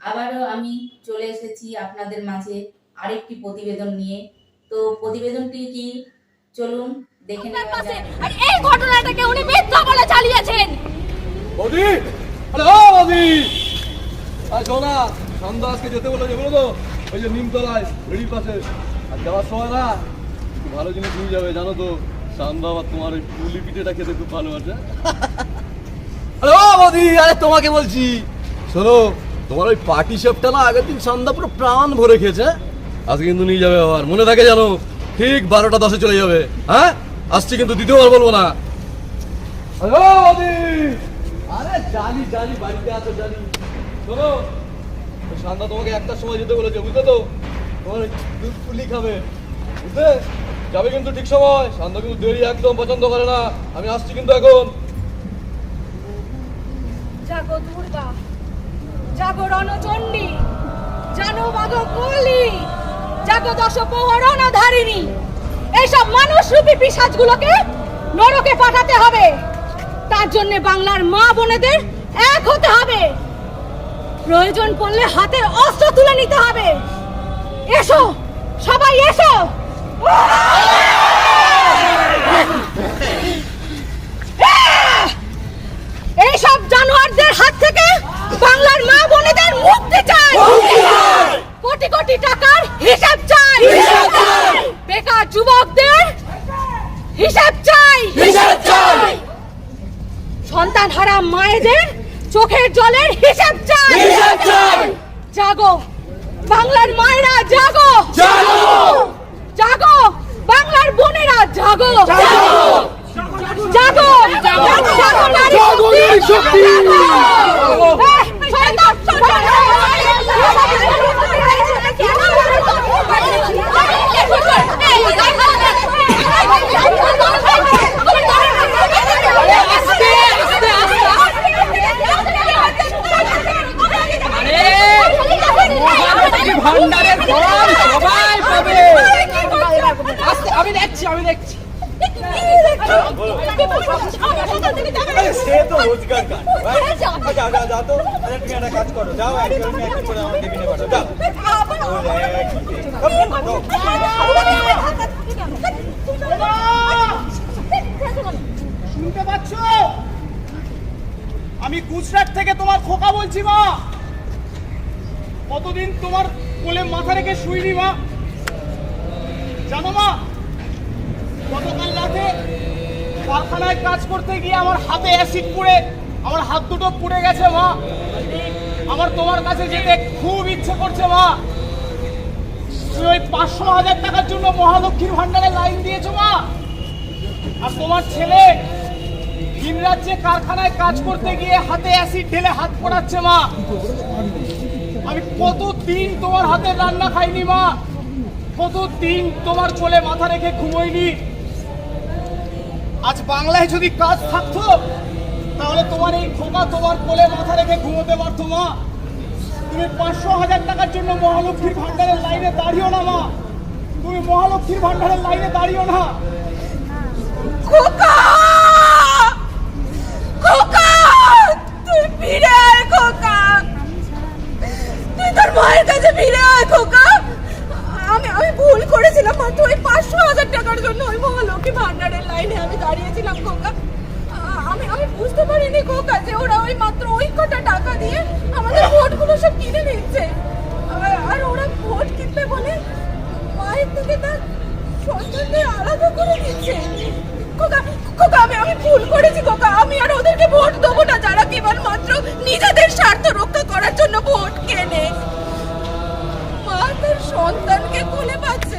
আবারও আমি চলে এসেছি আপনাদের মাঝে আরেকটি প্রতিবেদন নিয়ে। তো প্রতিবেদনটি কি চলুন দেখে নেওয়া যাক। আর এই ঘটনাটাকে উনি মিথ্যা বলে চালিয়েছেন। বৌদি, আরে ও বৌদি, আর শোনা, সন্ধ্যা আজকে যেতে বলেছে বলো তো, ওই যে নিমতলায় বেড়ির পাশে। আর যাওয়ার সময় না একটু ভালো জিনিস নিয়ে যাবে, জানো তো সন্ধ্যা আবার তোমার ওই পুলি পিঠেটা খেতে খুব ভালোবাসে। আরে ও বৌদি, আরে তোমাকে বলছি, শোনো তোমার ওই পার্টি শেপটা না আগের দিন সন্ধ্যা পুরো প্রাণ ভরে খেয়েছে, আজকে কিন্তু নিয়ে যাবে। আবার মনে থাকে জানো, ঠিক 12টা 10-এ চলে যাবে। হ্যাঁ, আসছি কিন্তু দ্বিতীয়বার বলবো না। আরে ও বৌদি, আরে জানি জানি বাড়িতে আছো জানি। শোনো, সন্ধ্যা তোমাকে একটার সময় যেতে বলেছে, বুঝলে তো? তোমার দুধ পুলি খাবে, বুঝলে? যাবে কিন্তু ঠিক সময়। সন্ধ্যা কিন্তু দেরি একদম পছন্দ করে না। আমি আসছি কিন্তু এখন। জাগো দুর্গা, জাগো রণচণ্ডী, জানো মাগো কলি, জাগো দশপ্রহরণ ধারিণী। এইসব মানুষরূপী পিশাচগুলোকে নরকে পাঠাতে হবে। তার জন্য বাংলার মা বোনেদের এক হতে হবে। প্রয়োজন পড়লে হাতের অস্ত্র তুলে নিতে হবে। এসো সবাই এসো। এইসব জানোয়ারদের হাত থেকে বাংলার মা বোনেদের মুক্তি চাই। কোটি কোটি টাকার হিসাব চাই। বেকার যুবকদের হিসাব চাই। সন্তান হারা মায়েদের চোখের জলের হিসাব চাই। জাগো বাংলার মায়েরা, জাগো জাগো বাংলার বোনেরা, জাগো জাগো জাগো নারী শক্তি। ভান্ডারের ফল সবাই পাবে। আমি দেখছি সে তো রোজগার কাজ। যাও তো, আরে তুমি একটা কাজ করো, যাও একটু করে আমার কেবিনে পাঠাও, যাও। শুনতে পাচ্ছ? আমি গুজরাট থেকে তোমার খোকা বলছি মা। কতদিন তোমার কোলে মাথা রেখে শুইনি মা, জানো মা? গতকাল রাতে কারখানায় কাজ করতে গিয়ে আমার হাতে অ্যাসিড পড়ে আমার হাত দুটো পুড়ে গেছে মা। আমার তোমার কাছে যেতে খুব ইচ্ছে করছে মা। তুমি ওই 500,000 টাকার জন্য মহালক্ষ্মীর ভান্ডারে লাইন দিয়েছো মা। আর তোমার ছেলে ভিন রাজ্যে কারখানায় কাজ করতে গিয়ে হাতে অ্যাসিড ঢেলে হাত পোড়াচ্ছে মা। আমি কতদিন তোমার হাতের রান্না খাইনি মা, কতদিন তোমার কোলে মাথা রেখে ঘুমোইনি। আজ বাংলায় যদি কাজ থাকতো তাহলে তোমার এই খোকা তোমার কোলে মাথা রেখে ঘুমোতে পারতো মা। তুমি 500,000 টাকার জন্য মহালক্ষ্মীর ভান্ডারের লাইনে দাঁড়িও না মা। তুমি মহালক্ষ্মীর ভান্ডারের লাইনে দাঁড়িও না। খোকা, খোকা, তুই ফিরে আয় খোকা, তুই তোর মায়ের কাছে ফিরে আয় খোকা। আমি ভুল করেছিলাম, মাত্র ওই 500,000 টাকার জন্য ওই মহালক্ষ্মী ভান্ডারের লাইনে আমি দাঁড়িয়েছিলাম খোকা। আমি বুঝতে পারিনি খোকা যে ওরা ওই মাত্র ওই কটা টাকা দিয়ে আমাদের ভোটগুলো সব কিনে নিচ্ছে। আর ওরা ভোট কিনবে বলে মায়ের থেকে তার সন্তানদের আলাদা করে দিচ্ছে। খোকা খোকা, আমি ভুল করেছি খোকা। আমি আর ওদেরকে ভোট দেবো না যারা কেবল মাত্র নিজেদের স্বার্থ রক্ষা করার জন্য ভোট কেনে। মা তার সন্তানকে কোলে পাচ্ছে